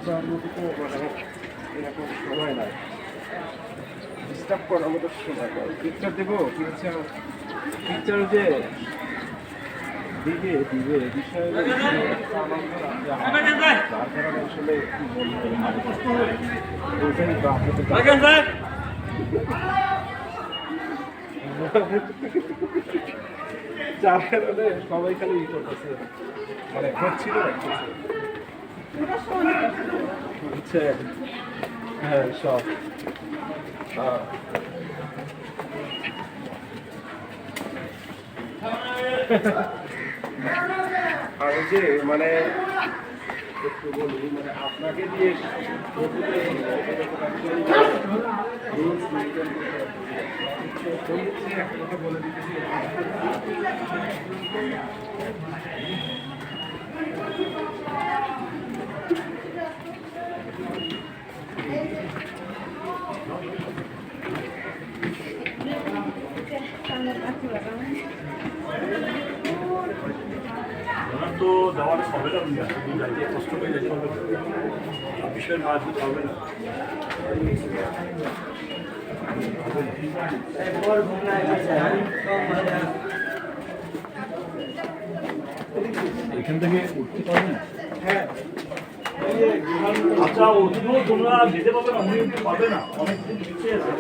যাওয়ার মতো তো মানে এরকম সময় নাই, ডিস্টার্ব করার মতো সময় নাই। পিকচার দেবো, পিকচার পিকচার যে দিবে দিবে বিষয়ে যার কারণে আসলে কি বলবো, ওইটাই বা আপনাদের যার কারণে সবাই খালি ই করতেছে, মানে হচ্ছিল রাখতেছে হচ্ছে। হ্যাঁ সব আর ওই যে মানে একটু বলি, মানে আপনাকে দিয়ে একটা কথা বলে দিতেছি। তো যাওয়ার হবে না, যাইতে কষ্ট করে যেতে হবে, বিষয় না দিতে হবে না। এখান থেকে উঠতে পারবে না। হ্যাঁ আচ্ছা, ওদিকেও তোমরা যেতে পারবে না, উনি পাবে না, অনেকদিন পিছিয়ে আছে।